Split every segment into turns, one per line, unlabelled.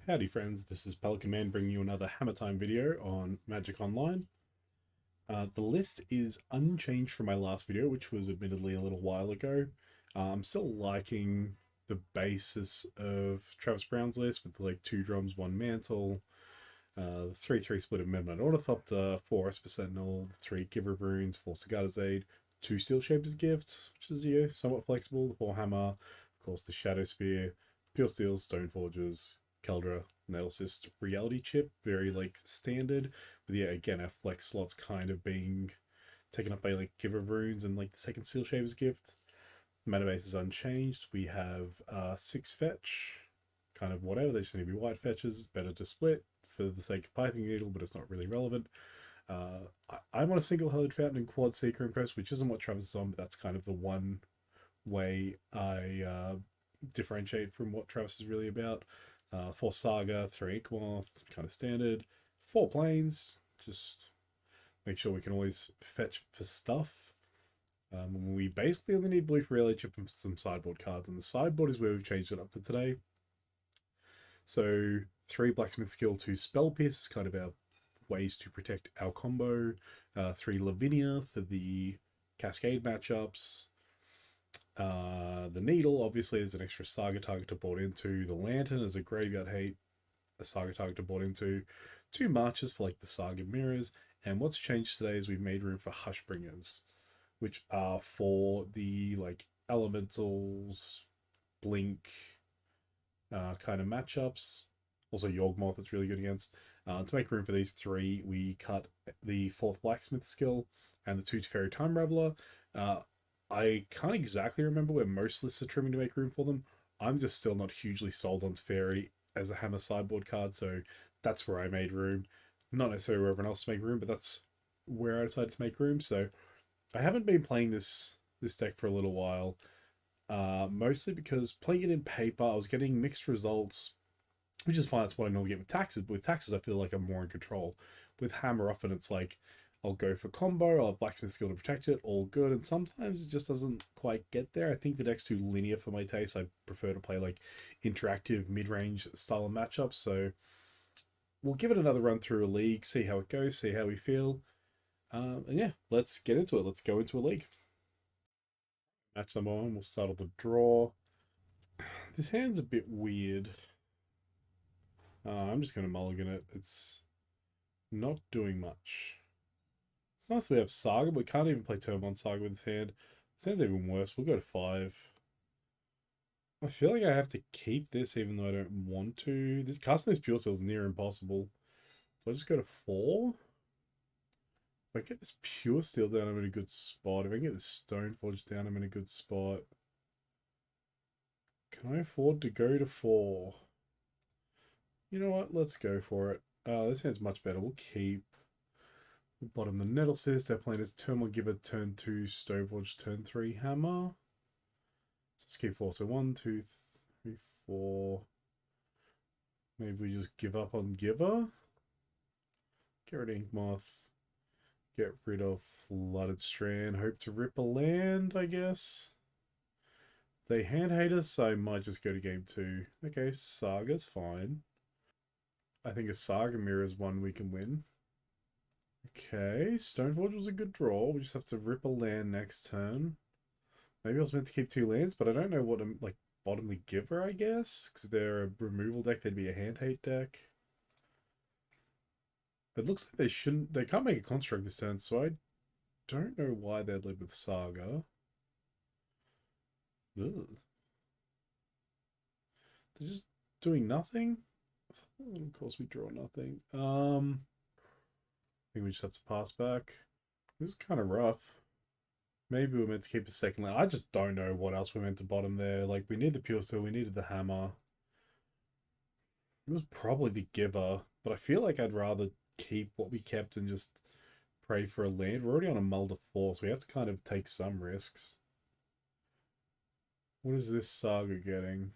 Howdy friends, this is PelicanMan bringing you another Hammer Time video on Magic Online. The list is unchanged from my last video, which was admittedly a little while ago. I'm still liking the basis of Travis Brown's list with like 2 drums, 1 mantle, 3-3 split of Midnight Ornithopter, 4 Esper Sentinel, 3 Giver of Runes, 4 Cigarda's Aid, 2 Steel Shaper's Gift, which is somewhat flexible, 4 Hammer, of course the Shadow Spear, Pure Steels, Stone Forges, Keldra, Nettlecyst, Reality Chip, very like standard, but yeah, again, our flex slots kind of being taken up by like Giver of Runes and like the second Steel Shaper's Gift. Mana base is unchanged. We have 6 fetch, kind of whatever, they just need to be white fetches. It's better to split for the sake of Python Needle, but it's not really relevant. I'm on a single-headed fountain and quad Seeker Impress, which isn't what Travis is on, but that's kind of the one way I differentiate from what Travis is really about. 4 Saga, 3 Inkmoth, kind of standard. 4 Planes, just make sure we can always fetch for stuff. We basically only need blue for reality chip and some sideboard cards, and the sideboard is where we've changed it up for today. So 3 Blacksmith Skill, 2 Spell Pierce is kind of our ways to protect our combo. 3 Lavinia for the Cascade matchups. The Needle, obviously, is an extra Saga target to board into. The Lantern is a Graveyard Hate, a Saga target to board into. 2 Marches for like the Saga Mirrors. And what's changed today is we've made room for Hushbringers, which are for the like Elementals, Blink kind of matchups. Also, Yawgmoth is really good against. To make room for these 3, we cut the 4th Blacksmith skill and the 2 Teferi Time Raveler. I can't exactly remember where most lists are trimming to make room for them. I'm just still not hugely sold on Teferi as a Hammer sideboard card, so that's where I made room. Not necessarily where everyone else made room, but that's where I decided to make room. So I haven't been playing this deck for a little while, mostly because playing it in paper, I was getting mixed results, which is fine. That's what I normally get with taxes. But with taxes, I feel like I'm more in control. With Hammer, often it's like I'll go for combo, I'll have Blacksmith skill to protect it, all good. And sometimes it just doesn't quite get there. I think the deck's too linear for my taste. I prefer to play like interactive mid-range style of matchups. So we'll give it another run through a league, see how it goes, see how we feel. And yeah, let's get into it. Let's go into a league. Match number 1, we'll start with the draw. This hand's a bit weird. I'm just going to mulligan it. It's not doing much. It's nice we have Saga, but we can't even play turn 1 Saga with this hand. This hand's even worse. We'll go to 5. I feel like I have to keep this even though I don't want to. This casting this Pure Seal is near impossible. So I just go to 4? If I get this Pure Steel down, I'm in a good spot. If I can get this Stone Forge down, I'm in a good spot. Can I afford to go to 4? You know what? Let's go for it. This hand's much better. We'll keep. We'll bottom the Nettlecyst. Our plan is turn 1 Giver, turn 2 Stoneforge, turn 3 Hammer. So let's keep 4. So 1, 2, 3, 4. Maybe we just give up on Giver. Get rid of Inkmoth. Get rid of Flooded Strand. Hope to rip a land, I guess. They hand hate us, I might just go to game 2. Okay, Saga's fine. I think a Saga Mirror is one we can win. Okay, Stoneforge was a good draw. We just have to rip a land next turn. Maybe I was meant to keep 2 lands, but I don't know what I'm like. Bottom the Giver, I guess, because they're a removal deck. They'd be a hand hate deck. It looks like they shouldn't. They can't make a construct this turn, so I don't know why they'd live with Saga. Ugh. They're just doing nothing. Of course, we draw nothing. I think we just have to pass back. This is kind of rough. Maybe we're meant to keep a second land. I just don't know what else we're meant to bottom there. Like, we need the Pure Steel, we needed the Hammer. It was probably the Giver, but I feel like I'd rather keep what we kept and just pray for a land. We're already on a mull to 4, so we have to kind of take some risks. What is this Saga getting?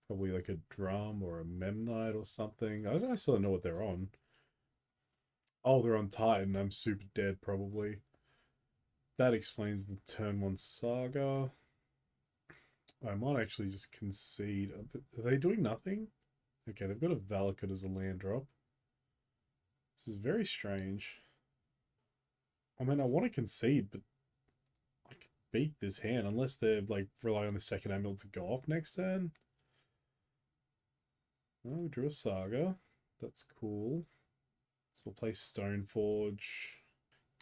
Probably like a drum or a Memnite or something. I still don't know what they're on. Oh, they're on Titan. I'm super dead, probably. That explains the turn 1 Saga. I might actually just concede. Are they doing nothing? Okay, they've got a Valakut as a land drop. This is very strange. I mean, I want to concede, but I can beat this hand unless they're like relying on the second amulet to go off next turn. Oh, we drew a Saga. That's cool. So we'll play Stoneforge.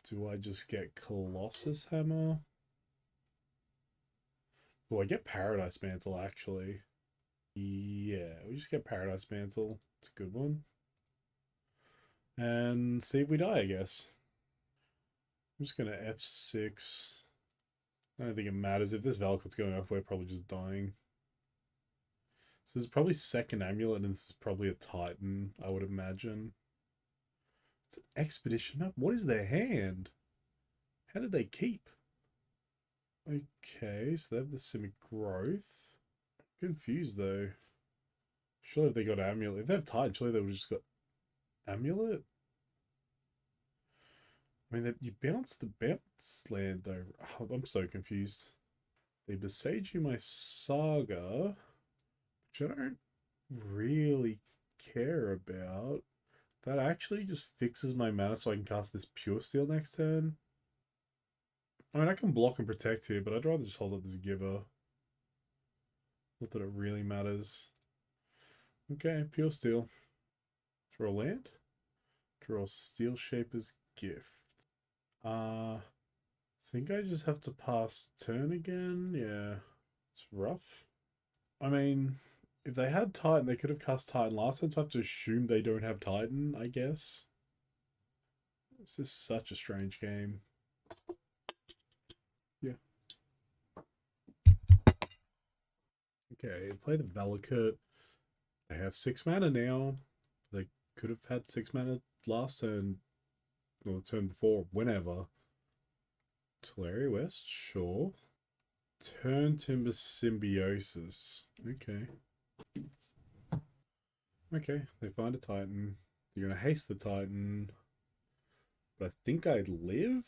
Do I just get Colossus Hammer? Oh, I get Paradise Mantle actually. Yeah, we just get Paradise Mantle. It's a good one. And see if we die, I guess. I'm just gonna F6. I don't think it matters. If this Valakut's going off, we're probably just dying. So this is probably second amulet, and this is probably a Titan, I would imagine. It's an expedition map. What is their hand? How did they keep? Okay, so they have the Simic Growth. Confused though. Surely if they got amulet. If they have Titan, surely they would have just got amulet. I mean, you bounce the bounce land though. Oh, I'm so confused. They besiege you my Saga, which I don't really care about. That actually just fixes my mana so I can cast this Pure Steel next turn. I mean, I can block and protect here, but I'd rather just hold up this Giver. Not that it really matters. Okay, Pure Steel. Draw land. Draw Steel Shaper's Gift. I think I just have to pass turn again. Yeah, it's rough. I mean, if they had Titan, they could have cast Titan last time, so I have to assume they don't have Titan, I guess. This is such a strange game. Yeah. Okay, play the Valakut. They have 6 mana now. They could have had 6 mana last turn, or the turn before, whenever. Tularia West, sure. Turn Timber Symbiosis. Okay. Okay, they find a Titan. You're gonna haste the Titan. But I think I'd live.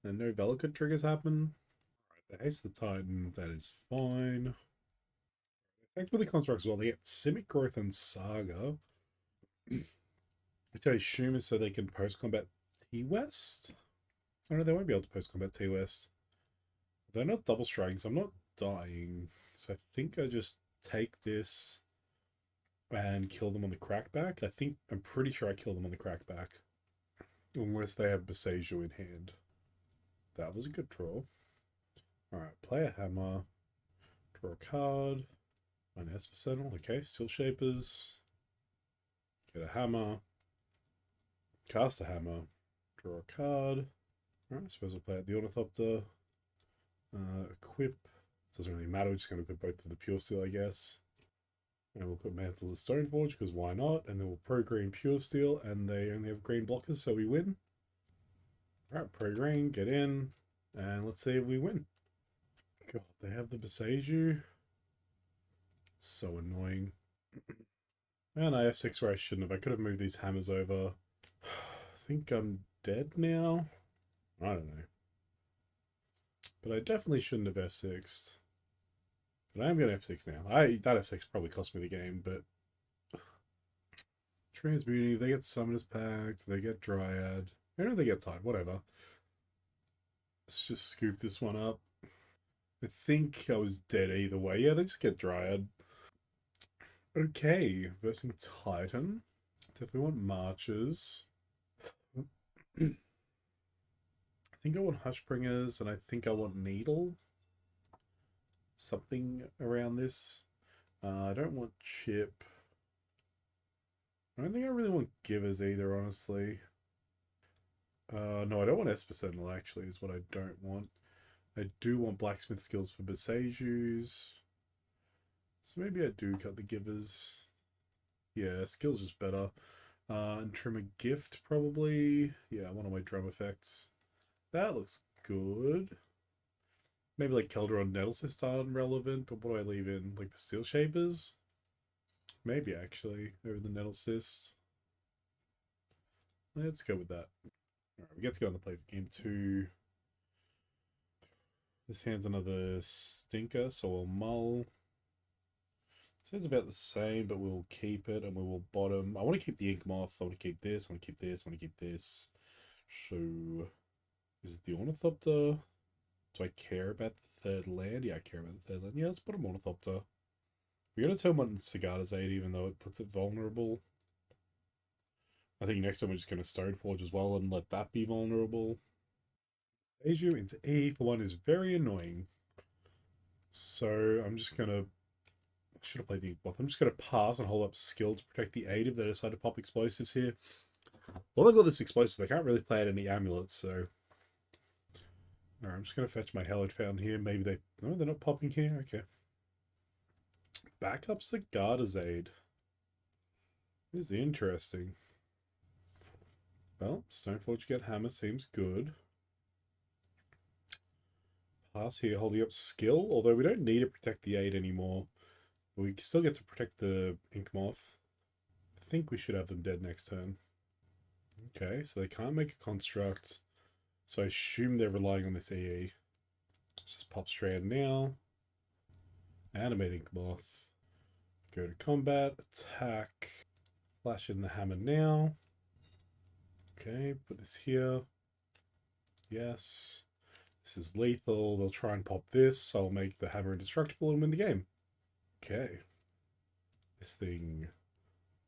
And no Valakut triggers happen. Alright, they haste the Titan. That is fine. Effect with the constructs as well. They get Simic Growth and Saga. Which I assume is so they can post-combat T-West? Oh no, they won't be able to post-combat T-West. They're not double striking, so I'm not dying. So I think I just take this and kill them on the crackback. I'm pretty sure I kill them on the crackback. Unless they have Beseiju in hand. That was a good draw. Alright, play a hammer. Draw a card. Minus percent. Okay, Steel Shapers. Get a hammer. Cast a hammer. Draw a card. Alright, I suppose we'll play out the Ornithopter. Equip. Doesn't really matter, we're just going to equip both to the Pure Steel, I guess. And we'll put Mantle to Stoneforge, because why not? And then we'll pro-green Pure Steel, and they only have green blockers, so we win. Alright, pro-green, get in. And let's see if we win. God, they have the Beseiju. It's so annoying. And I have 6 where I shouldn't have. I could have moved these hammers over. I think I'm dead now. I don't know. But I definitely shouldn't have F6'd. But I am going to F6 now. That F6 probably cost me the game, but... Transmuting, they get Summoner's Pact, they get Dryad. I know they get Tide, whatever. Let's just scoop this one up. I think I was dead either way. Yeah, they just get Dryad. Okay, versing Titan. Definitely want Marches. I think I want Hushbringers, and I think I want Needle. Something around this. I don't want Chip. I don't think I really want Givers either, honestly. No, I don't want Esper Sentinel, actually, is what I don't want. I do want Blacksmith skills for Besejus. So maybe I do cut the Givers. Yeah, skills is better. And trim a gift, probably. Yeah, one of my drum effects. That looks good. Maybe like Keldron Nettlecyst aren't relevant, but what do I leave in? Like the Steel Shapers? Maybe actually, over the Nettlecyst. Let's go with that. Alright, we get to go on the play for game 2. This hand's another stinker, so we'll mull. So it's about the same, but we'll keep it and we will bottom. I want to keep the ink moth. I want to keep this. I want to keep this. I want to keep this. So is it the ornithopter? Do I care about the third land? Yeah, I care about the third land. Yeah, let's put a ornithopter. We're going to turn one Sagada's aid, even though it puts it vulnerable. I think next time we're just going to Stoneforge as well and let that be vulnerable. Aju into E for one is very annoying. So I'm just going to... I should have played the Inkmoth. I'm just going to pass and hold up skill to protect the aid if they decide to pop explosives here. Well, they've got this explosive. They can't really play out any amulets, so... Alright, I'm just going to fetch my Hallowed Fountain here. Maybe they... No, they're not popping here? Okay. Backups the Garda's aid. This is interesting. Well, Stoneforge get hammer seems good. Pass here, holding up skill, although we don't need to protect the aid anymore. But we still get to protect the Ink Moth. I think we should have them dead next turn. Okay, so they can't make a construct. So I assume they're relying on this EE. Let's just pop Strand now. Animate Ink Moth. Go to combat, attack. Flash in the hammer now. Okay, put this here. Yes. This is lethal. They'll try and pop this. I'll make the hammer indestructible and win the game. Okay. This thing.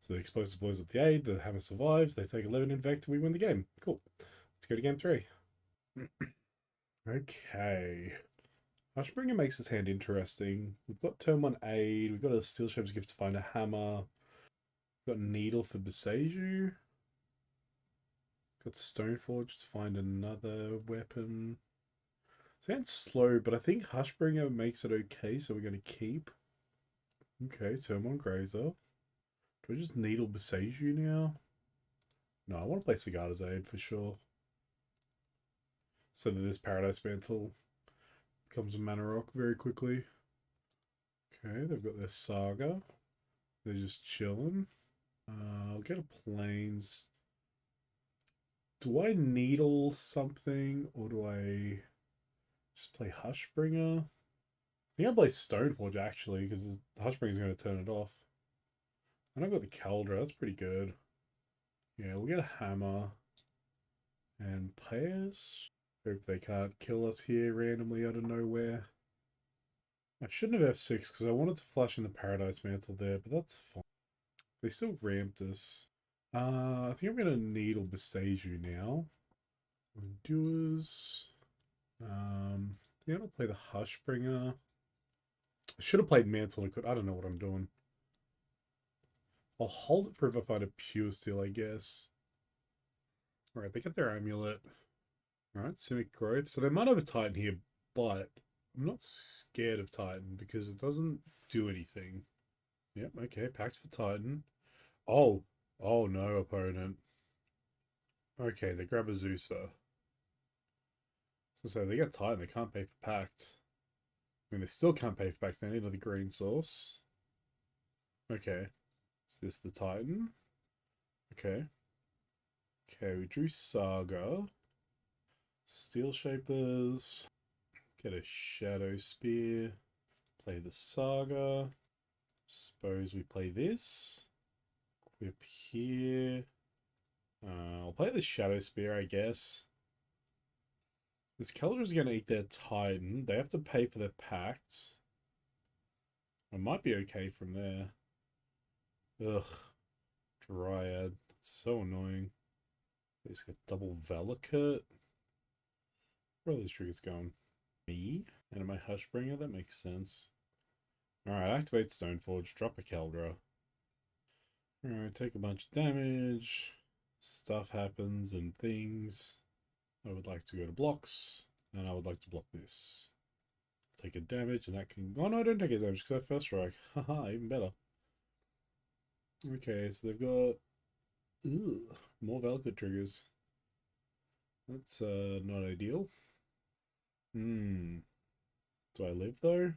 So the explosive blows up the aid. The hammer survives. They take 11 infect. We win the game. Cool. Let's go to game 3. Okay. Hushbringer makes his hand interesting. We've got turn 1 aid. We've got a Steel Shaper's Gift to find a hammer. We've got Needle for Beseiju. Got Stoneforge to find another weapon. Sounds slow, but I think Hushbringer makes it okay, so we're going to keep. Okay, turn 1 Grazer. Do I just Needle Beseiju now? No, I want to play Sagada's Aid for sure. So that this Paradise Mantle becomes a Mana Rock very quickly. Okay, they've got their Saga. They're just chilling. I'll get a Plains. Do I Needle something, or do I just play Hushbringer? I think I'll play Stoneforge actually, because Hushbringer's going to turn it off. And I've got the Caldra, that's pretty good. Yeah, we'll get a hammer. And players. Hope they can't kill us here randomly out of nowhere. I shouldn't have F6 because I wanted to flash in the Paradise Mantle there, but that's fine. They still ramped us. I think I'm going to Needle Beseiju now. Doers. Yeah, I'll play the Hushbringer. I should have played Mantle. I don't know what I'm doing. I'll hold it for if I find a Pure Steel, I guess. Alright, they get their amulet. Alright, Simic Growth. So they might have a Titan here, but I'm not scared of Titan because it doesn't do anything. Yep, okay, Pact for Titan. Oh no, opponent. Okay, they grab a Zeusa. So they get Titan, they can't pay for Pact. I mean, they still can't pay for Pact, they need another green source. Okay. Is this the Titan? Okay. Okay, we drew Saga. Steel Shapers. Get a Shadow Spear. Play the Saga. Suppose we play this. Equip here. I'll play the Shadow Spear, I guess. This Keldra's going to eat their Titan. They have to pay for their Pact. I might be okay from there. Ugh. Dryad. It's so annoying. He's got double Valakut. Where are these triggers going? Me? And my Hushbringer? That makes sense. Alright, activate Stoneforge. Drop a Keldra. Alright, take a bunch of damage. Stuff happens and things. I would like to go to blocks. And I would like to block this. Take a damage and that can... Oh no, I don't take a damage because I first strike. Haha, even better. Okay, so they've got... Ugh, more Valakut triggers. That's not ideal. Do I live though? Do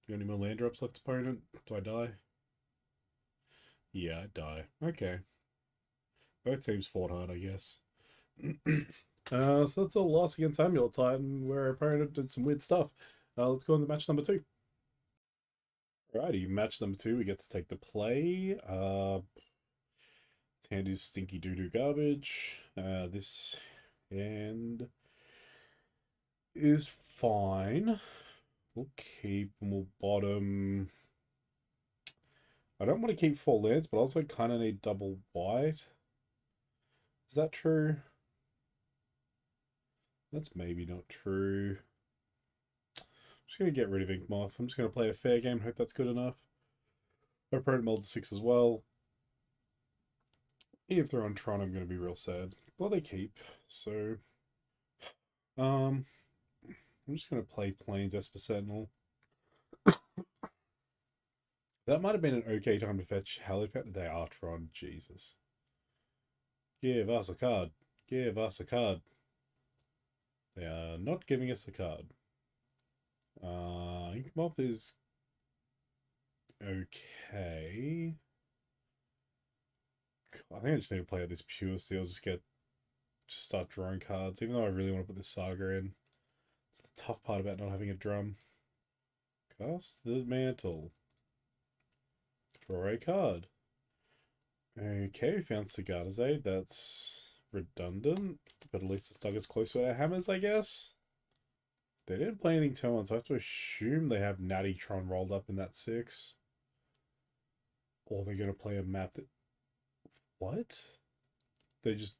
you have any more land drops left, opponent? Do I die? Yeah, I die. Okay. Both teams fought hard, I guess. So that's a loss against Amulet Titan, where our opponent did some weird stuff. Let's go on to match number 2. Alrighty, match number 2, we get to take the play. This hand is stinky doo-doo garbage. This hand is fine. We'll keep and we'll bottom. I don't want to keep 4 lands, but I also kind of need double white. Is that true? That's maybe not true. I'm just going to get rid of Inkmoth. I'm just going to play a fair game. Hope that's good enough. My opponent mulled 6 as well. If they're on Tron, I'm going to be real sad. Well, they keep. So, I'm just going to play Plains Esper Sentinel. That might have been an okay time to fetch Halifax. They are Tron. Jesus. Give us a card. Give us a card. They are not giving us a card. Inkmoth is okay. I think I just need to play this pure steel. Just start drawing cards. Even though I really want to put this saga in. It's the tough part about not having a drum. Cast the mantle. Draw a card. Okay, we found Cigarda's Aid. That's redundant, but at least it's stuck as close to our hammers, I guess. They didn't play anything turn 1, so I have to assume they have Natty Tron rolled up in that 6. Or they're going to play a map that... What? They just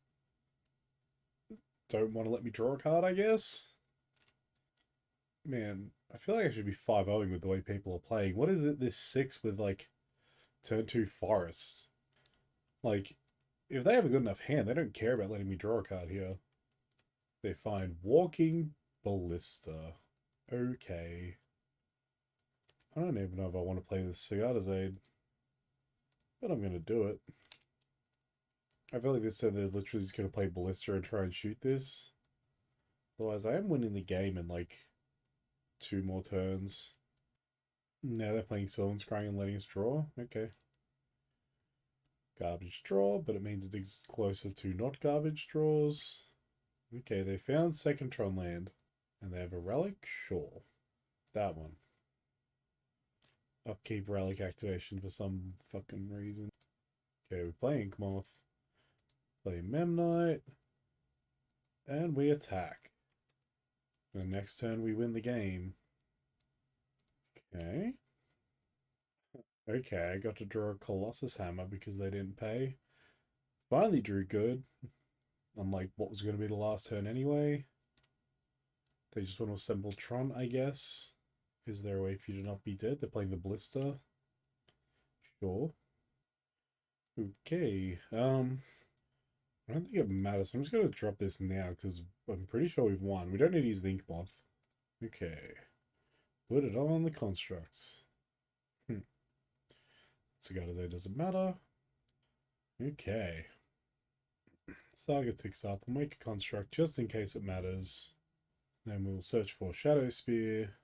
don't want to let me draw a card, I guess? Man, I feel like I should be 5-0ing with the way people are playing. What is it, this 6 with, like, turn 2 Forest? Like, if they have a good enough hand, they don't care about letting me draw a card here. They find Walking Ballista. Okay. I don't even know if I want to play this Cigarda's Aid. But I'm going to do it. I feel like this time they're literally just going to play Ballista and try and shoot this. Otherwise, I am winning the game in like 2 more turns. Now they're playing Sylvan Scrying and letting us draw. Okay. Garbage draw, but it means it's closer to not garbage draws. Okay, they found second Tron land. And they have a relic? Sure. That one. Upkeep relic activation for some fucking reason. Okay, we play Inkmoth. Play Memnite. And we attack. And next turn we win the game. Okay. Okay, I got to draw a Colossus Hammer because they didn't pay. Finally drew good. Unlike what was going to be the last turn anyway. They just want to assemble Tron, I guess. Is there a way for you to not be dead? They're playing the Blister. Sure. Okay. I don't think it matters. I'm just going to drop this now because I'm pretty sure we've won. We don't need to use the Inkmoth. Okay. Put it on the constructs. Cigarda's doesn't matter. Okay. Saga ticks up. We'll make a construct just in case it matters. Then we'll search for Shadow Spear.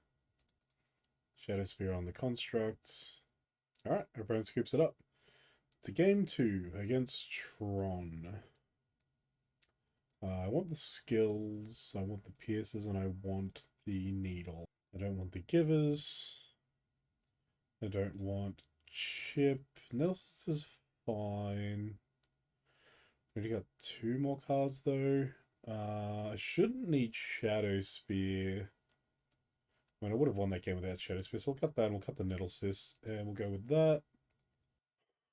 Shadow Spear on the constructs. Alright, our opponent scoops it up. To game 2 against Tron. I want the skills, I want the pierces, and I want the needle. I don't want the givers. I don't want chip. Nelson's is fine. We only got 2 more cards though. I shouldn't need Shadow Spear. I mean, I would have won that game without Shadow Spear, so we'll cut that and we'll cut the Nettle Cyst and we'll go with that.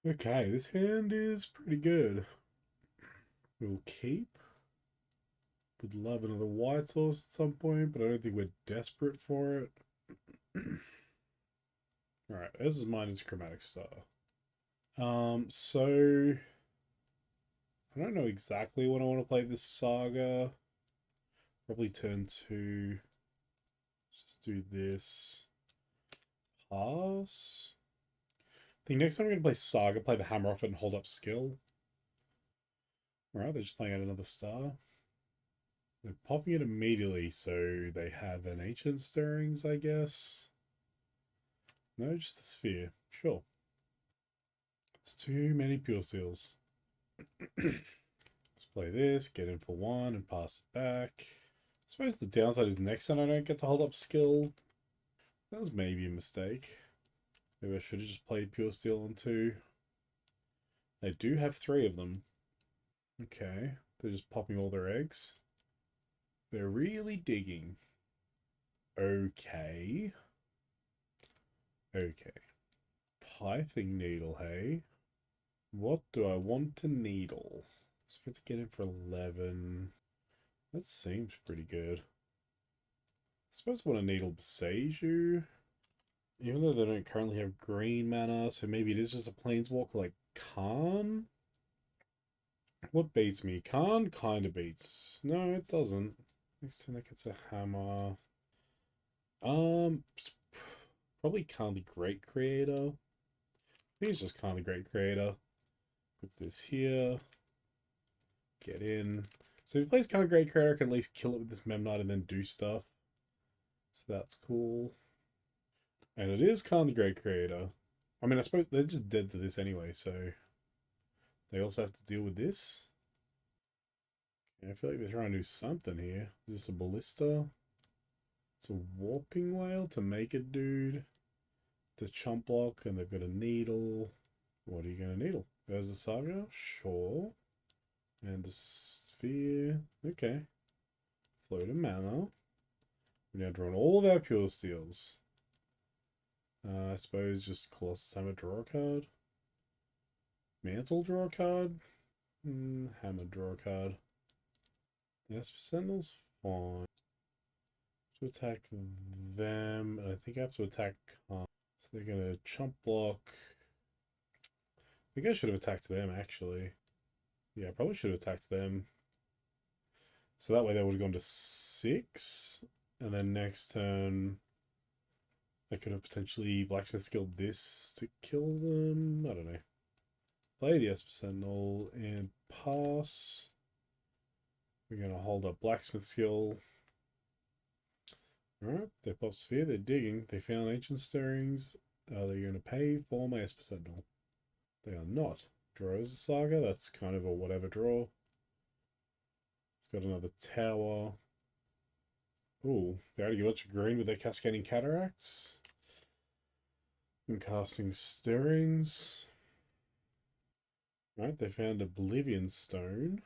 Okay, this hand is pretty good. We'll keep. Would love another white source at some point, but I don't think we're desperate for it. Alright, this is mine as Chromatic Star. So I don't know exactly when I want to play this saga. Probably turn 2. Just do this. Pass. I think next time I'm going to play Saga, play the hammer off it and hold up skill. Alright, they're just playing out another star. They're popping it immediately, so they have an Ancient Stirrings, I guess. No, just a sphere. Sure. It's too many Pure Seals. Let's play this, get in for 1 and pass it back. I suppose the downside is next time I don't get to hold up skill. That was maybe a mistake. Maybe I should have just played Pure Steel on 2. They do have 3 of them. Okay, they're just popping all their eggs. They're really digging. Okay. Okay. Pithing needle, hey? What do I want to needle? So we get to get in for 11. That seems pretty good. I suppose I want to needle Beseiju. Even though they don't currently have green mana, so maybe it is just a planeswalker like Khan? What beats me? Khan kind of beats. No, it doesn't. Next turn that gets a hammer. Um, Probably Khan the Great Creator. I think it's just Khan the Great Creator. Put this here. Get in. So if he plays Khan the Great Creator, I can at least kill it with this Memnite and then do stuff. So that's cool. And it is Khan the Great Creator. I mean, I suppose they're just dead to this anyway, so they also have to deal with this. I feel like they're trying to do something here. Is this a ballista? It's a warping whale to make a dude. The chump block, and they've got a needle. What are you going to needle? There's a saga? Sure. And a sphere. Okay. Float a mana. We're now drawing all of our pure steals. I suppose just Colossus Hammer, draw a card. Mantle, draw a card. Hammer, draw a card. Yes, Sentinel's fine. To attack them, and I think I have to attack Khan. So they're gonna chump block. I think I should have attacked them actually. Yeah, I probably should have attacked them. So that way they would have gone to 6. And then next turn I could have potentially blacksmith skilled this to kill them. I don't know. Play the Esper Sentinel and pass. We're gonna hold up blacksmith skill. Alright, they pop sphere, they're digging. They found ancient stirrings. Are they going to pay for my Esper Sentinel? They are not. Draws a saga, that's kind of a whatever draw. Got another tower. Ooh, they already get a bunch of green with their cascading cataracts. And casting stirrings. Right, they found Oblivion Stone.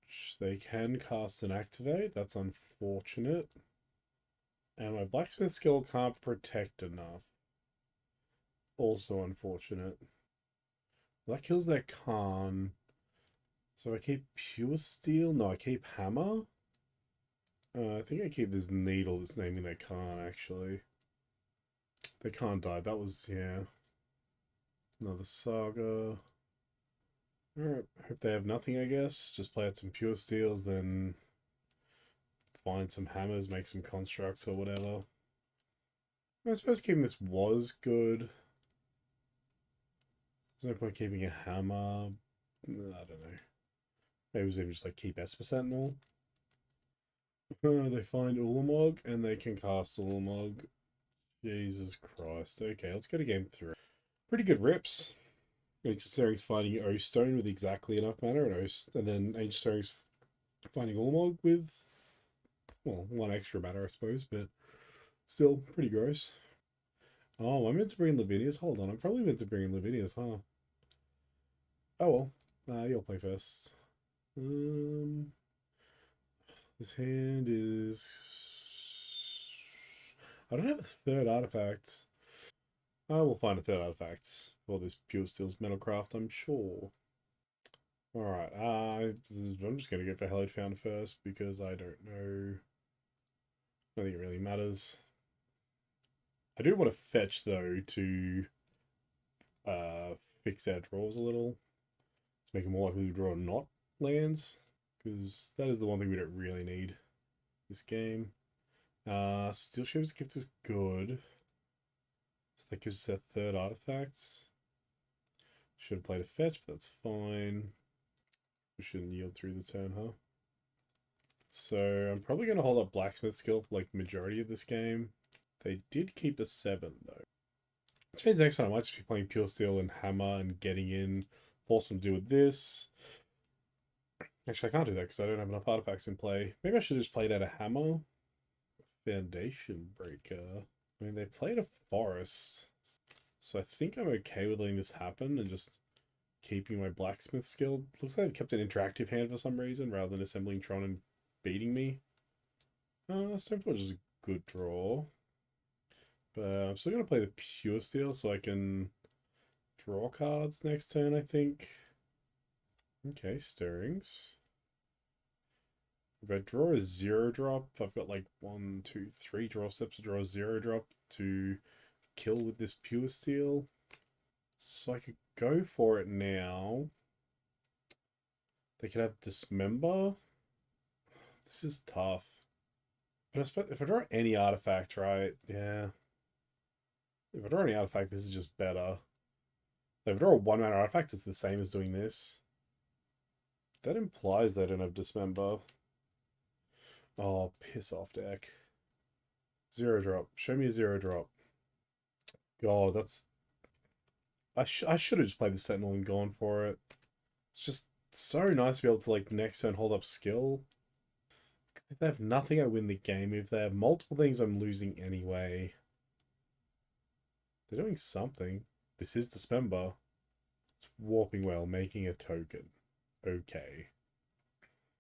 Which they can cast and activate. That's unfortunate. And my blacksmith skill can't protect enough. Also unfortunate. That kills their Khan. So I keep pure steel? No, I keep hammer. I think I keep this needle that's naming their Khan, actually. They can't die. That was, yeah. Another saga. Alright, hope they have nothing, I guess. Just play out some pure steels, then find some hammers, make some constructs or whatever. I suppose keeping this was good. There's no point keeping a hammer. I don't know. Maybe it was even just like keep Esper Sentinel. They find Ulamog and they can cast Ulamog. Jesus Christ. Okay, let's go to game 3. Pretty good rips. Ancient Stirring's finding O Stone with exactly enough mana, and then Ancient Stirring's finding Ulamog with, well, 1 extra mana, I suppose, but still pretty gross. Oh, I'm meant to bring in Lavinius? Hold on, I'm probably meant to bring in Lavinius, huh? Oh well, you'll play first. This hand is... I don't have a third artifact. I will find a third artifact for this Pure Steel's Metalcraft, I'm sure. Alright, I'm just going to go for Hallowed Found first because I don't know. I don't think it really matters. I do want to fetch, though, to fix our draws a little. To make it more likely to draw not lands. Because that is the one thing we don't really need this game. Steel Shaper's Gift is good. So that gives us our third artifact. Should have played a fetch, but that's fine. We shouldn't yield through the turn, huh? So I'm probably going to hold up Blacksmith skill for like the majority of this game. They did keep a 7 though. Which means next time I might just be playing Pure Steel and Hammer and getting in, force them to do with this. Actually, I can't do that because I don't have enough artifacts in play. Maybe I should have just played out a Hammer. Foundation Breaker. I mean, they played a forest, so I think I'm okay with letting this happen and just keeping my blacksmith skill. Looks like they've kept an interactive hand for some reason rather than assembling Tron and beating me. Stoneforge is a good draw. But I'm still going to play the Pure Steel so I can draw cards next turn, I think. Okay, Stirrings. If I draw a 0-drop, I've got like 1, 2, 3 draw steps to draw a 0-drop to kill with this Pure Steel. So I could go for it now. They could have Dismember. This is tough. But I suppose if I draw any artifact, right? Yeah. If I draw any artifact, this is just better. If I draw a 1-mana artifact, it's the same as doing this. That implies they don't have Dismember. Oh, piss off, deck. 0-drop. Show me a 0-drop. God, that's... I should have just played the Sentinel and gone for it. It's just so nice to be able to, like, next turn hold up skill. If they have nothing, I win the game. If they have multiple things, I'm losing anyway. They're doing something. This is Dismember. It's Warping Well, making a token. Okay.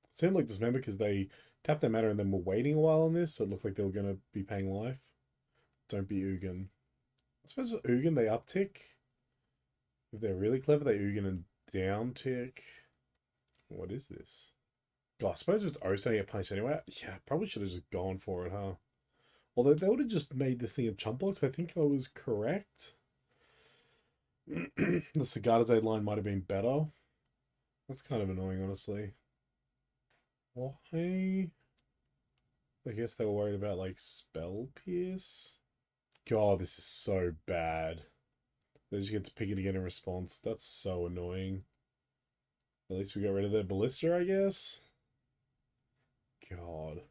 It seemed like Dismember because they tapped their mana and then were waiting a while on this, so it looked like they were going to be paying life. Don't be Ugin. I suppose with Ugin, they uptick. If they're really clever, they Ugin and downtick. What is this? God, I suppose if it's Osa, get punished anyway. Yeah, probably should have just gone for it, huh? Although they would have just made this thing a chump block, so I think I was correct. The Sagada's aid line might have been better. That's kind of annoying, honestly. Why? I guess they were worried about, like, Spell Pierce? God, this is so bad. They just get to pick it again in response. That's so annoying. At least we got rid of their Ballista, I guess? God.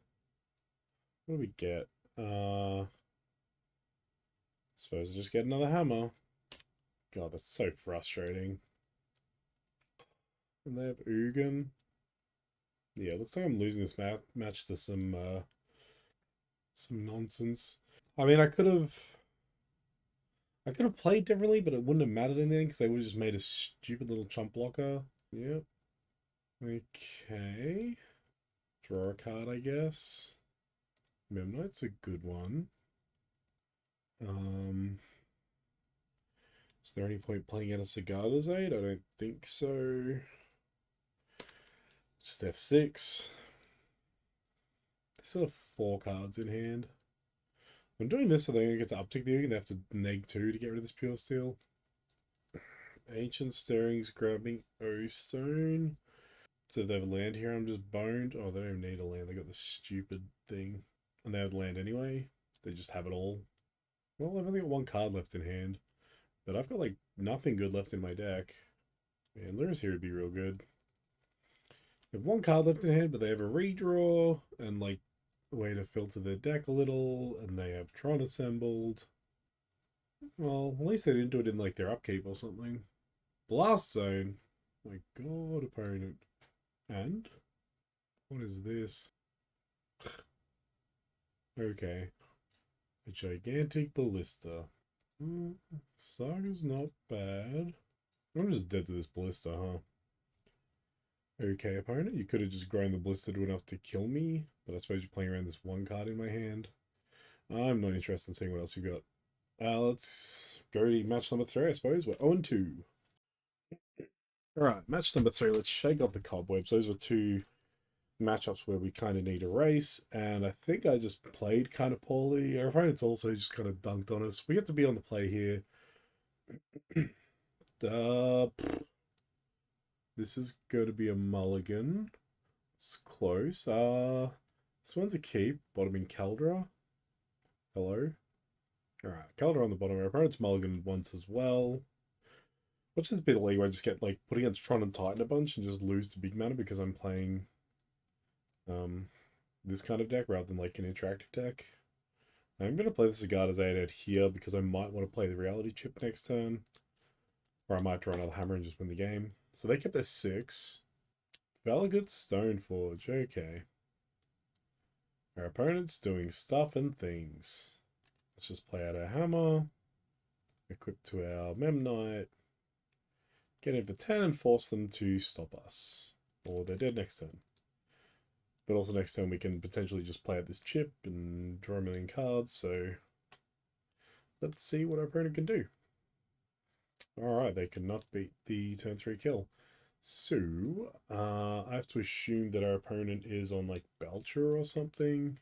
What do we get? Suppose I just get another hammer. God, that's so frustrating. And they have Ugin. Yeah, it looks like I'm losing this match to some nonsense. I mean, I could have played differently, but it wouldn't have mattered anything because they would have just made a stupid little chump blocker. Yep. Okay. Draw a card, I guess. Memnite's a good one. Is there any point playing out a Sagada's Aid? I don't think so. Just F6. They still have 4 cards in hand. I'm doing this so they're going to get to uptick the Ugin. They have to neg 2 to get rid of this Pure Steel. Ancient Stirrings grabbing O-Stone. So they have a land here, I'm just boned. Oh, they don't even need a land. They got this stupid thing. And they have land anyway. They just have it all. Well, I've only got 1 card left in hand. But I've got, like, nothing good left in my deck. Man, Lures here would be real good. They have 1 card left in hand, but they have a redraw. And, like, a way to filter their deck a little. And they have Tron assembled. Well, at least they didn't do it in, like, their upkeep or something. Blast Zone. My god, opponent. And? What is this? Okay. A gigantic ballista. Saga's not bad. I'm just dead to this ballista, huh? Okay, opponent. You could have just grown the ballista to enough to kill me, but I suppose you're playing around this 1 card in my hand. I'm not interested in seeing what else you got. Let's go to match number 3, I suppose. We're 0-2. Alright, match number 3. Let's shake off the cobwebs. Those were 2 matchups where we kind of need a race, and I think I just played kind of poorly. Our opponents also just kind of dunked on us. We have to be on the play here. This is going to be a mulligan. It's close. This one's a keep. Bottoming Caldera. Hello. Alright, Caldera on the bottom. Our opponent's mulligan once as well. Watch this bit of league where I just get, like, put against Tron and Titan a bunch and just lose to big mana because I'm playing this kind of deck rather than, like, an interactive deck. I'm going to play the Sagada's Aid out here because I might want to play the Reality Chip next turn. Or I might draw another hammer and just win the game. So they kept their 6. Valagut Stoneforge, okay. Our opponent's doing stuff and things. Let's just play out our hammer, equip to our Memnite, get in for 10 and force them to stop us. Or they're dead next turn. But also next turn we can potentially just play out this chip and draw a million cards, so let's see what our opponent can do. Alright, they cannot beat the turn 3 kill. So, I have to assume that our opponent is on like Belcher or something.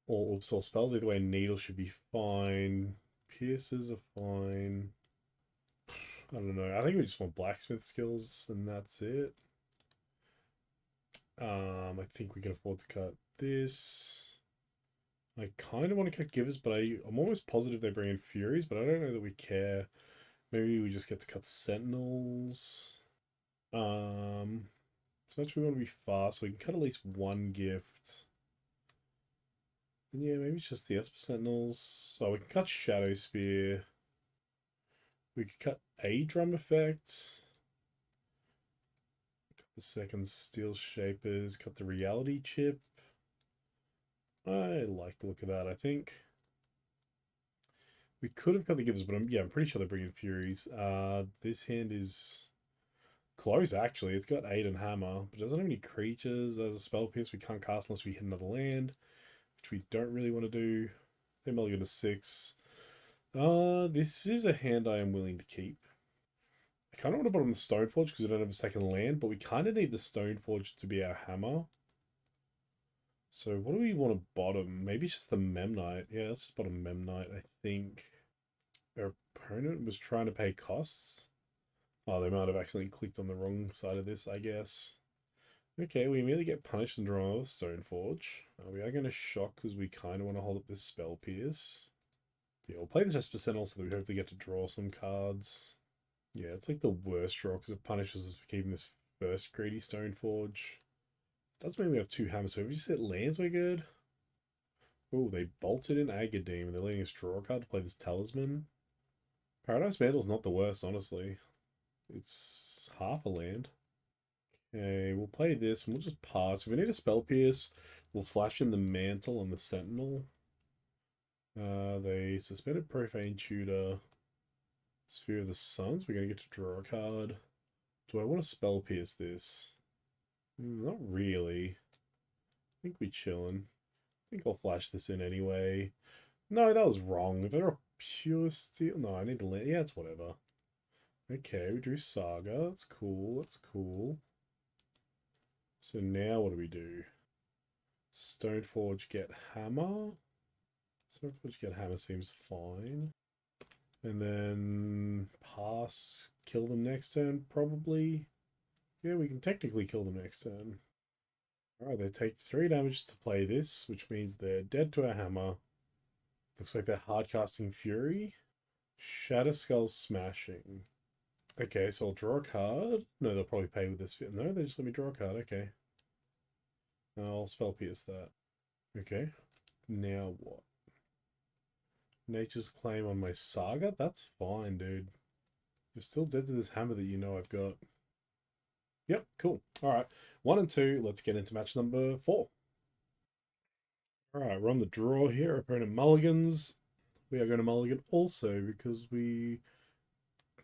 Or oops, all spells. Either way, Needle should be fine. Pierces are fine. I don't know. I think we just want Blacksmith skills and that's it. I think we can afford to cut this. I kind of want to cut Givers, but I'm almost positive they bring in Furies, but I don't know that we care. Maybe we just get to cut Sentinels. So much we want to be fast, so we can cut at least one gift. And yeah, maybe it's just the Esper Sentinels. So we can cut Shadow Spear. We could cut a drum effect. Cut the second Steel Shapers. Cut the Reality Chip. I like the look of that, I think. We could have cut the Givers, but I'm pretty sure they're bringing Furies. This hand is close, actually. It's got 8 and Hammer, but it doesn't have any creatures. As a spell pierce, we can't cast unless we hit another land, which we don't really want to do. They mulligan to 6. This is a hand I am willing to keep. I kind of want to bottom the Stoneforge because we don't have a second land, but we kind of need the Stoneforge to be our hammer. So what do we want to bottom? Maybe it's just the Memnite. Yeah, let's just bottom Memnite, I think. Our opponent was trying to pay costs. Oh, they might have accidentally clicked on the wrong side of this, I guess. Okay, we immediately get punished and draw another Stoneforge. We are going to shock because we kind of want to hold up this Spell Pierce. Yeah, we'll play this Esper Sentinel so that we hopefully get to draw some cards. Yeah, it's like the worst draw because it punishes us for keeping this first greedy Stoneforge. It does mean we have 2 hammers, so if you just hit lands, we're good. Oh, they bolted in Agadeem and they're letting us draw a card to play this Talisman. Paradise Mantle's not the worst, honestly. It's half a land. Okay, we'll play this and we'll just pass. If we need a Spell Pierce, we'll flash in the Mantle and the Sentinel. They suspended Profane Tutor. Sphere of the Suns. We're going to get to draw a card. Do I want to Spell Pierce this? Not really. I think we're chilling. I think I'll flash this in anyway. No, that was wrong. If they're a pure steel... No, I need to land... Yeah, it's whatever. Okay, we drew Saga. That's cool. That's cool. So now what do we do? Stoneforge get Hammer. Stoneforge get Hammer seems fine. And then pass, kill them next turn, probably. Yeah, we can technically kill them next turn. Alright, they take 3 damage to play this, which means they're dead to a hammer. Looks like they're hard casting Fury. Shatter Skull Smashing. Okay, so I'll draw a card. No, they'll probably pay with this. No, they just let me draw a card. Okay. I'll Spell Pierce that. Okay. Now what? Nature's Claim on my Saga? That's fine, dude. You're still dead to this hammer that you know I've got. Yep, cool. Alright, 1 and 2. Let's get into match number 4. Alright, we're on the draw here. Opponent mulligans. We are going to mulligan also because we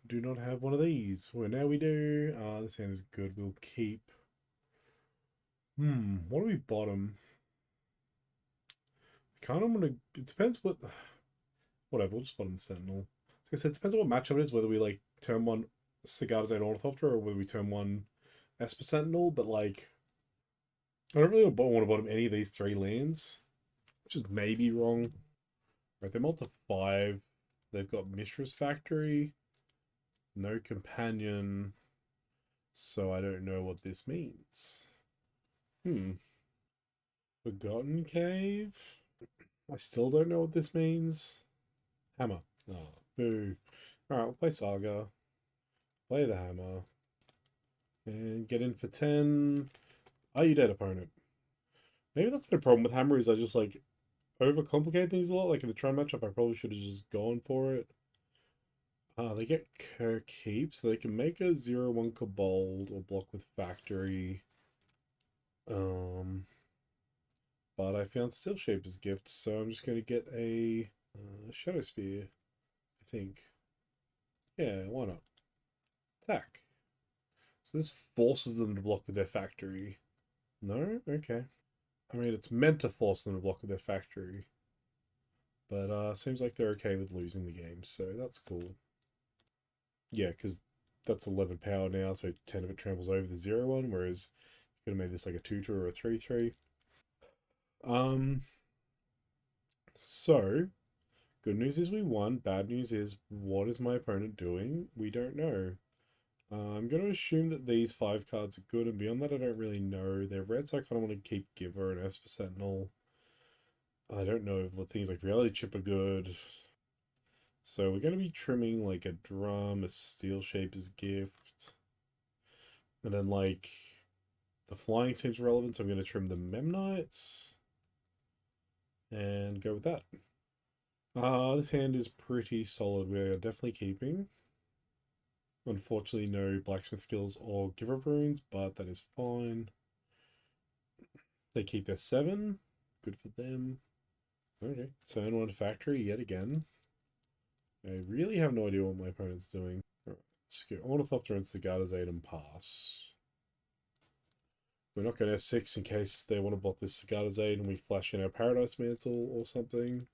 do not have one of these. Well, now we do. This hand is good. We'll keep. What do we bottom? Kind of want to... It depends what... Whatever, we'll just bottom the Sentinel. Like I said, it depends on what matchup it is, whether we like turn 1 Sigarda's Own Ornithopter or whether we turn 1 Esper Sentinel, but like... I don't really want to bottom any of these 3 lands, which is maybe wrong. Right, they're multi 5. They've got Mishra's Factory, no Companion, so I don't know what this means. Forgotten Cave? I still don't know what this means. Hammer. Oh, boo. Alright, we'll play Saga. Play the Hammer. And get in for 10. Are you dead, opponent? Maybe that's my problem with Hammer, is I just like overcomplicate things a lot. Like in the Tron matchup, I probably should have just gone for it. They get Keep, so they can make a 0/1 Kobold or block with Factory. But I found Steel Shaper's Gift, so I'm just going to get a Shadow Spear, I think. Yeah, why not? Attack. So this forces them to block with their factory. No? Okay. I mean, it's meant to force them to block with their factory. But seems like they're okay with losing the game, so that's cool. Yeah, because that's 11 power now, so 10 of it trambles over the 0-1, whereas you could have made this like a 2-2 or a 3-3. Um, so, good news is we won. Bad news is, what is my opponent doing? We don't know. I'm going to assume that these 5 cards are good, and beyond that I don't really know. They're red, so I kind of want to keep Giver and Esper Sentinel. I don't know if things like Reality Chip are good. So we're going to be trimming like a drum, a Steel Shaper's Gift, and then like the flying seems relevant, so I'm going to trim the Memnites and go with that. This hand is pretty solid. We're definitely keeping. Unfortunately, no blacksmith skills or giver runes, but that is fine. They keep their 7. Good for them. Okay, turn 1 factory yet again. I really have no idea what my opponent's doing. Alright, let's go Ornithopter and Cigarda's 8 and pass. We're not going to F6 in case they want to block this Cigarda's 8 and we flash in our Paradise Mantle or something.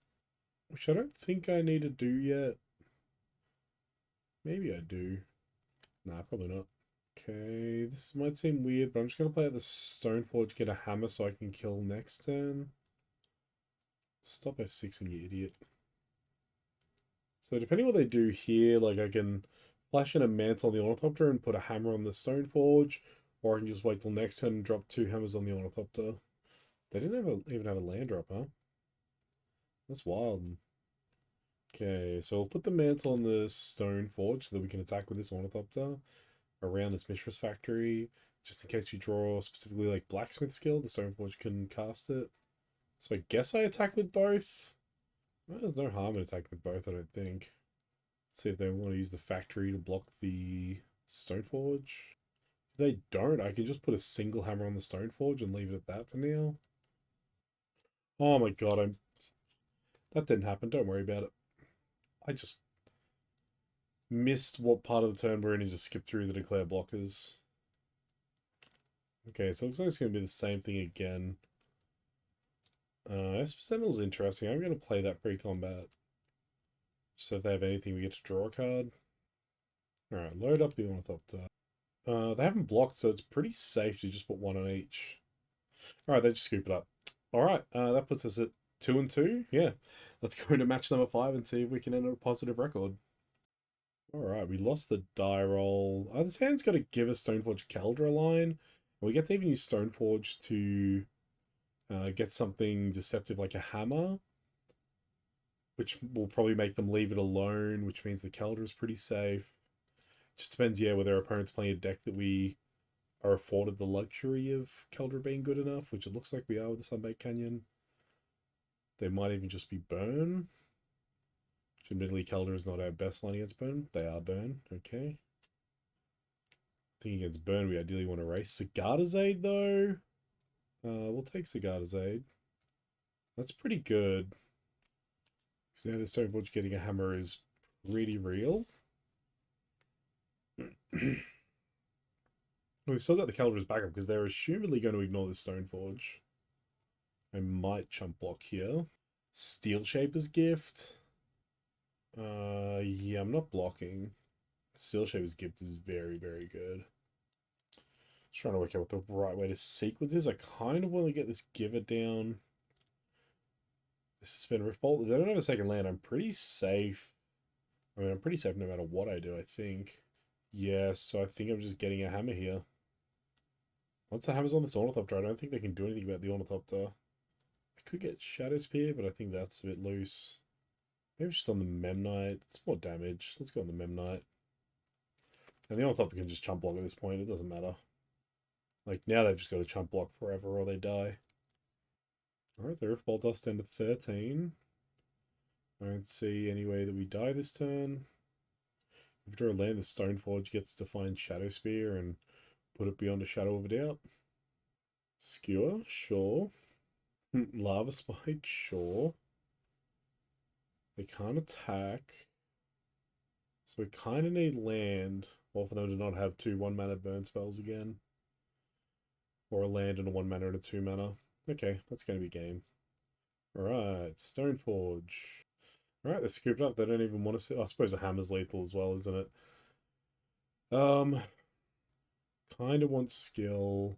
Which I don't think I need to do yet. Maybe I do. Nah, probably not. Okay, this might seem weird, but I'm just going to play out the Stoneforge, get a hammer so I can kill next turn. Stop F6ing, you idiot. So depending what they do here, like I can flash in a Mantle on the Ornithopter and put a hammer on the Stoneforge, or I can just wait till next turn and drop 2 hammers on the Ornithopter. They didn't even have a land drop, huh? That's wild. Okay, so we'll put the Mantle on the Stoneforge so that we can attack with this Ornithopter around this Mishra's factory, just in case we draw specifically like Blacksmith skill, the Stoneforge can cast it. So I guess I attack with both. Well, there's no harm in attacking with both, I don't think. Let's see if they want to use the factory to block the Stoneforge. If they don't, I can just put a single hammer on the Stoneforge and leave it at that for now. Oh my god, that didn't happen, don't worry about it. I just missed what part of the turn we're in and just skipped through the declare blockers. Okay, so it looks like it's going to be the same thing again. Esper Sentinel's interesting. I'm going to play that pre-combat. So if they have anything, we get to draw a card. Alright, load up the Ornithopter. They haven't blocked, so it's pretty safe to just put 1 on each. Alright, they just scoop it up. Alright, that puts us at 2 and 2. Yeah, let's go into match number 5 and see if we can end a positive record. Alright, we lost the die roll. This hand's got to give us Stoneforge Caldra line. We get to even use Stoneforge to get something deceptive like a hammer, which will probably make them leave it alone, which means the Caldra is pretty safe. Just depends, yeah, whether our opponent's playing a deck that we are afforded the luxury of Caldra being good enough, which it looks like we are with the Sunbaked Canyon. They might even just be Burn. Which admittedly, Caldra is not our best line against Burn. They are Burn, okay. I think against Burn, we ideally want to race Cigarda's Aid, though. We'll take Cigarda's Aid. That's pretty good. Because now the Stoneforge getting a hammer is pretty real. We've still got the Caldra's backup because they're assumedly going to ignore the Stoneforge. I might chump block here. Steel Shaper's Gift. Yeah, I'm not blocking. Steel Shaper's Gift is very, very good. Just trying to work out what the right way to sequence is. I kind of want to get this Giver down. This has been Rift Bolt. They don't have a second land. I'm pretty safe. I mean, I'm pretty safe no matter what I do, I think. Yeah, so I think I'm just getting a hammer here. Once the hammer's on this Ornithopter, I don't think they can do anything about the Ornithopter. I could get Shadow Spear, but I think that's a bit loose. Maybe just on the Memnite. It's more damage. Let's go on the Memnite. And the Ornithopter can just chump block at this point. It doesn't matter. Like, now they've just got to chump block forever or they die. Alright, the Rift Bolt does stand to 13. I don't see any way that we die this turn. If we draw a land, the Stoneforge gets to find Shadow Spear and put it beyond a shadow of a doubt. Skewer, sure. Lava Spike, sure. They can't attack. So we kind of need land, or for them to not have two 1-mana burn spells again. Or a land and a 1-mana and a 2-mana. Okay, that's going to be game. Alright, Stoneforge. Alright, they're scooped up. They don't even want to see. I suppose a hammer's lethal as well, isn't it? Kind of want skill.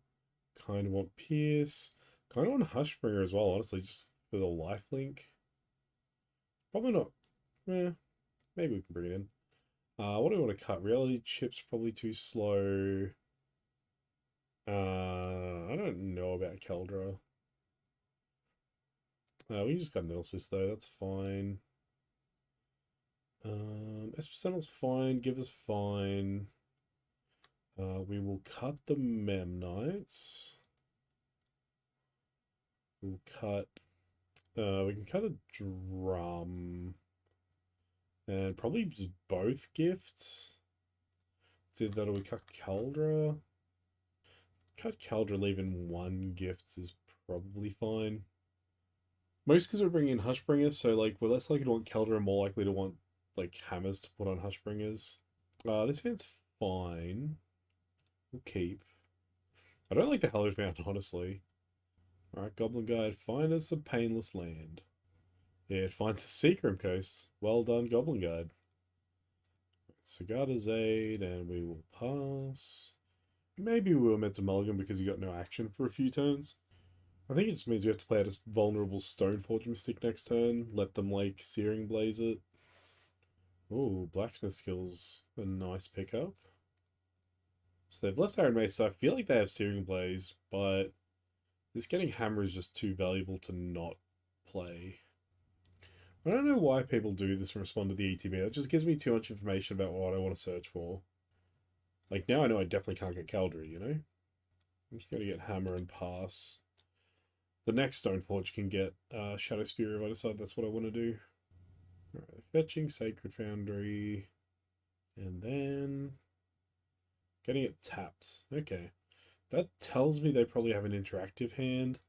Kind of want pierce. Kind of want Hushbringer as well, honestly, just for the lifelink. Probably not. Yeah, maybe we can bring it in. What do I want to cut? Reality chip's probably too slow. I don't know about Keldra. We can just cut Nilsys though, that's fine. Espensenal's fine, Give us fine. We will cut the Memnites. We'll cut... we can cut a drum. And probably just both gifts. It's either that or we cut Keldra. Cut Keldra, leaving one gift is probably fine. Most because we're bringing in Hushbringers, so like we're less likely to want Keldra and more likely to want like hammers to put on Hushbringers. This hand's fine. We'll keep. I don't like the Hallowed Mountain, honestly. Alright, Goblin Guide, find us a painless land. Yeah, it finds a Seacrim Coast. Well done, Goblin Guide. Sagada's Aid, and we will pass. Maybe we were meant to mulligan because he got no action for a few turns. I think it just means we have to play out a vulnerable Stoneforge Mystic next turn. Let them, like, Searing Blaze it. Ooh, Blacksmith skill's a nice pickup. So they've left Iron Mace, so I feel like they have Searing Blaze, but this getting Hammer is just too valuable to not play. I don't know why people do this and respond to the ETB. That just gives me too much information about what I want to search for. Like, now I know I definitely can't get Caldry, you know? I'm just going to get Hammer and pass. The next Stoneforge can get Shadow Spear if I decide that's what I want to do. Alright, fetching Sacred Foundry. And then getting it tapped. Okay. That tells me they probably have an interactive hand,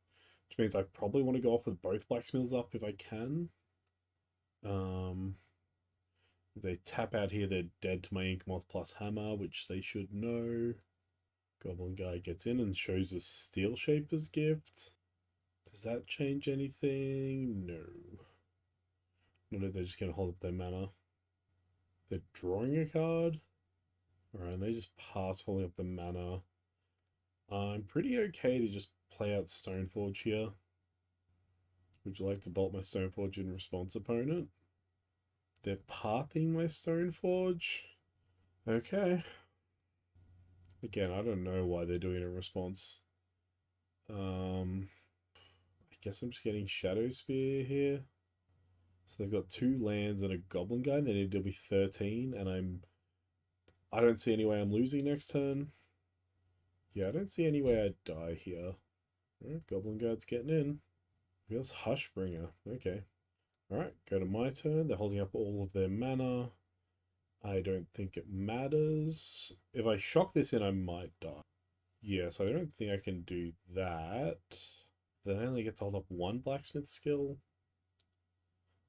which means I probably want to go off with both Blacksmiths up if I can. If they tap out here, they're dead to my Inkmoth plus Hammer, which they should know. Goblin Guy gets in and shows us Steel Shaper's gift. Does that change anything? No. Not if they're just going to hold up their mana. They're drawing a card. Alright, and they just pass holding up the mana. I'm pretty okay to just play out Stoneforge here. Would you like to bolt my Stoneforge in response, opponent? They're pathing my Stoneforge. Okay. Again, I don't know why they're doing a response. I guess I'm just getting Shadow Spear here. So they've got 2 lands and a Goblin Guy. They need to be 13, and I don't see any way I'm losing next turn. Yeah, I don't see any way I'd die here. Alright, Goblin Guard's getting in. Feels Hushbringer. Okay. Alright, go to my turn. They're holding up all of their mana. I don't think it matters. If I shock this in, I might die. Yeah, so I don't think I can do that. Then I only get to hold up 1 Blacksmith skill.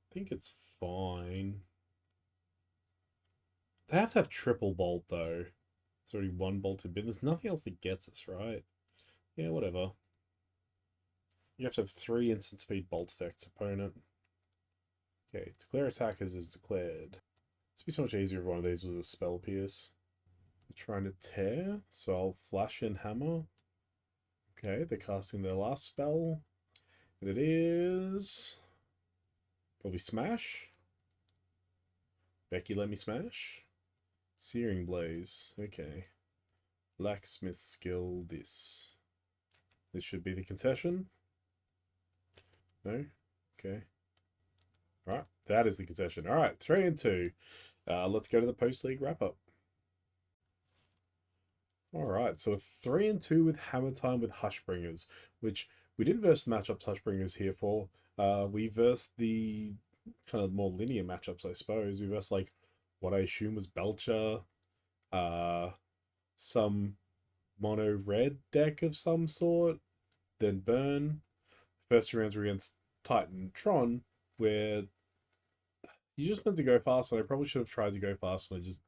I think it's fine. They have to have triple bolt, though. It's already 1 bolted bin. There's nothing else that gets us, right? Yeah, whatever. You have to have 3 instant speed bolt effects, opponent. Okay, declare attackers is declared. It'd be so much easier if one of these was a spell pierce. They're trying to tear, so I'll flash in hammer. Okay, they're casting their last spell. And it is... probably smash. Becky, let me smash. Searing Blaze. Okay. Blacksmith skill, this. This should be the concession. No? Okay. Alright, that is the concession. Alright, 3 and 2. Let's go to the post-league wrap-up. Alright, so 3 and 2 with Hammer Time with Hushbringers, which we didn't verse the matchups Hushbringers here for. We versed the kind of more linear matchups, I suppose. We versed, like, what I assume was Belcher, some mono red deck of some sort, then Burn. The first 2 rounds were against Titan Tron, where You just meant to go fast, and I probably should have tried to go fast, and I just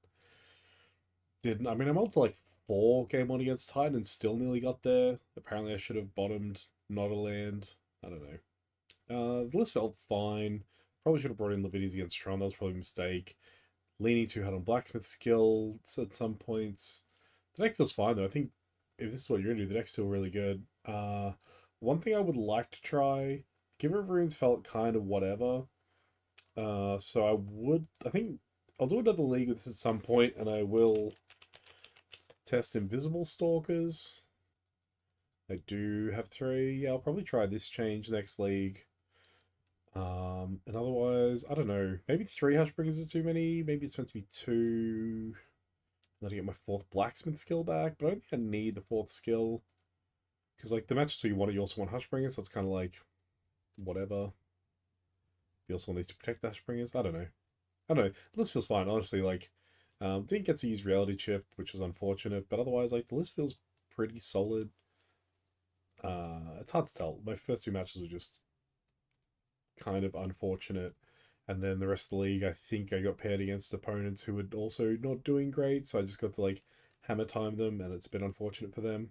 didn't. I mean, I'm on to like 4 game on against Titan and still nearly got there. Apparently, I should have bottomed not a land. I don't know. The list felt fine. Probably should have brought in Levites against Tron. That was probably a mistake. Leaning too hard on Blacksmith skills at some points. The deck feels fine though. I think if this is what you're gonna do, the deck's still really good. One thing I would like to try, Giver of Runes felt kind of whatever. So I think I'll do another league with this at some point, and I will test Invisible Stalkers. I do have 3. Yeah, I'll probably try this change next league. And otherwise, I don't know. Maybe 3 Hushbringers is too many. Maybe it's meant to be 2. Let me get my 4th Blacksmith skill back, but I don't think I need the 4th skill. Because, like, the matchups where you want it, you also want Hushbringers, so it's kind of like, whatever. You also want these to protect the Hushbringers. I don't know. I don't know. The list feels fine, honestly. Like, didn't get to use Reality Chip, which was unfortunate, but otherwise, like, the list feels pretty solid. It's hard to tell. My first 2 matches were just kind of unfortunate. And then the rest of the league, I think I got paired against opponents who were also not doing great, so I just got to like hammer time them, and it's been unfortunate for them.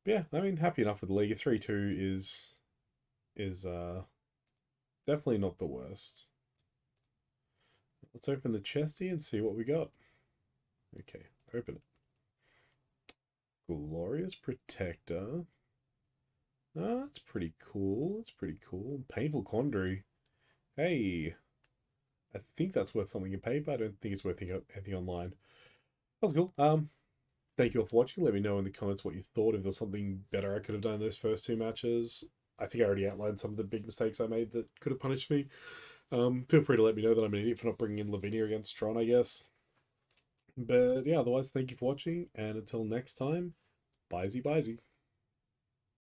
But yeah, I mean, happy enough with the league. A 3-2 is definitely not the worst. Let's open the chesty and see what we got. Okay, open it. Glorious Protector. Oh, that's pretty cool. That's pretty cool. Painful Quandary. Hey, I think that's worth something in paper. I don't think it's worth anything online. That was cool. Thank you all for watching. Let me know in the comments what you thought. If there's something better I could have done in those first 2 matches. I think I already outlined some of the big mistakes I made that could have punished me. Feel free to let me know that I'm an idiot for not bringing in Lavinia against Tron, I guess. But yeah, otherwise, thank you for watching, and until next time, bye-zy, bye-zy.